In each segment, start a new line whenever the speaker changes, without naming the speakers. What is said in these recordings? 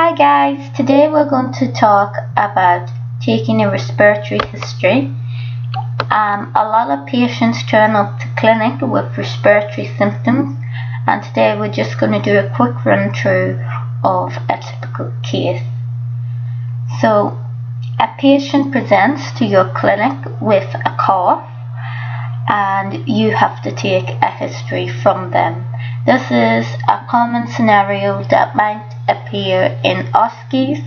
Hi guys, today we're going to talk about taking a respiratory history. A lot of patients turn up to clinic with respiratory symptoms, and today we're just going to do a quick run through of a typical case. So a patient presents to your clinic with a cough and you have to take a history from them. This is a common scenario that might appear in OSCEs,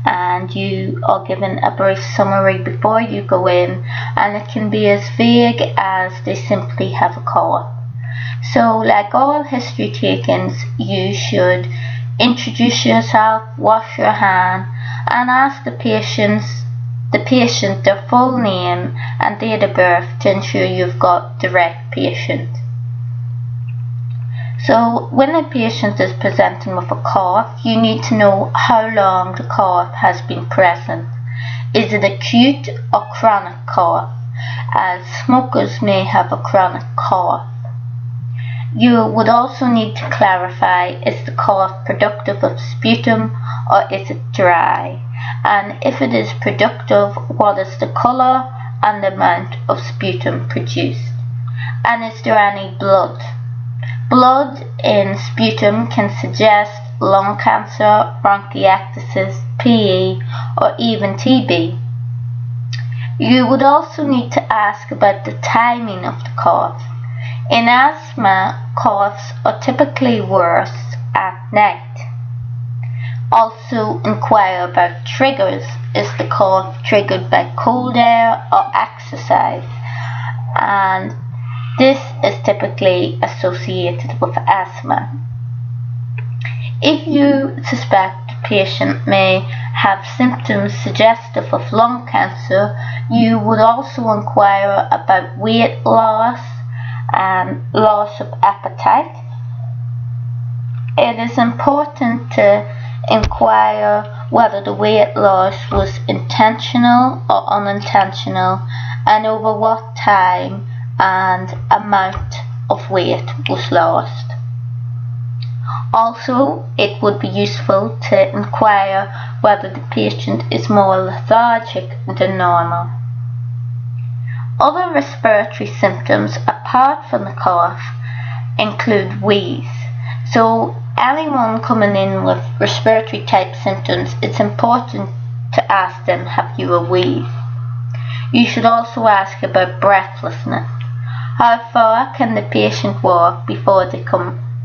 and you are given a brief summary before you go in, and it can be as vague as they simply have a cough. So like all history takings, you should introduce yourself, wash your hand, and ask the patient their full name and date of birth to ensure you've got the right patient. So when a patient is presenting with a cough, you need to know how long the cough has been present. Is it acute or chronic cough, as smokers may have a chronic cough. You would also need to clarify, is the cough productive of sputum or is it dry? And if it is productive, what is the colour and the amount of sputum produced? And is there any blood? Blood in sputum can suggest lung cancer, bronchiectasis, PE, or even TB. You would also need to ask about the timing of the cough. In asthma, coughs are typically worse at night. Also inquire about triggers. Is the cough triggered by cold air or exercise? And this is typically associated with asthma. If you suspect the patient may have symptoms suggestive of lung cancer, you would also inquire about weight loss and loss of appetite. It is important to inquire whether the weight loss was intentional or unintentional, and over what time and amount of weight was lost. Also, it would be useful to inquire whether the patient is more lethargic than normal. Other respiratory symptoms apart from the cough include wheeze. So anyone coming in with respiratory type symptoms, it's important to ask them, have you a wheeze? You should also ask about breathlessness. How far can the patient walk before they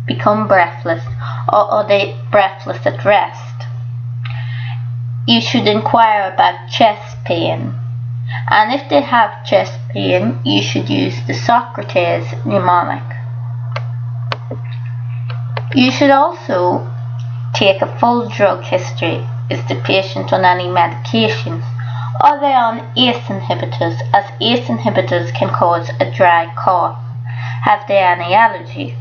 become breathless, or are they breathless at rest? You should inquire about chest pain. And if they have chest pain, you should use the Socrates mnemonic. You should also take a full drug history. Is the patient on any medications? Are they on ACE inhibitors, as ACE inhibitors can cause a dry cough? Have they any allergies?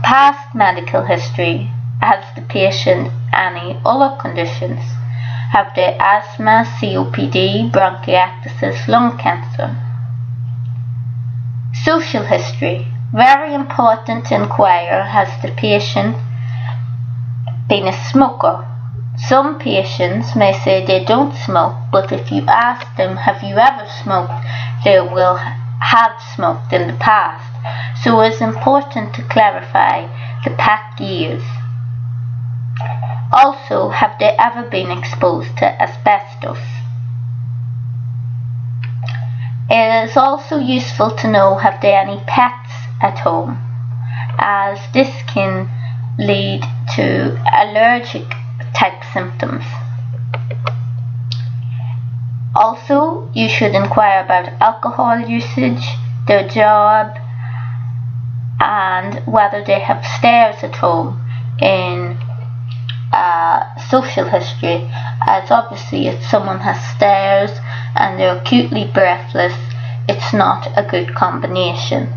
Past medical history. Has the patient any other conditions? Have they asthma, COPD, bronchiectasis, lung cancer? Social history. Very important to inquire, has the patient been a smoker? Some patients may say they don't smoke, but if you ask them, have you ever smoked, they will have smoked in the past. So it's important to clarify the past years. Also, have they ever been exposed to asbestos? It is also useful to know, have they any pets at home, as this can lead to allergic type symptoms. Also, you should inquire about alcohol usage, their job, and whether they have stairs at home in social history, as obviously if someone has stairs and they're acutely breathless, it's not a good combination.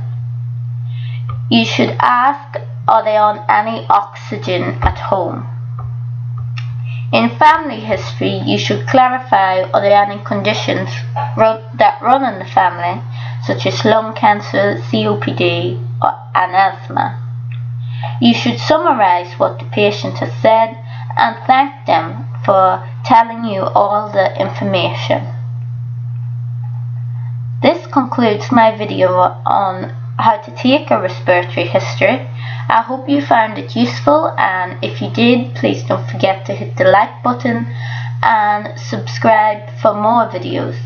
You should ask, are they on any oxygen at home? In family history, you should clarify, are there any conditions that run in the family, such as lung cancer, COPD, and asthma? You should summarize what the patient has said and thank them for telling you all the information. This concludes my video on how to take a respiratory history. I hope you found it useful, and if you did, please don't forget to hit the like button and subscribe for more videos.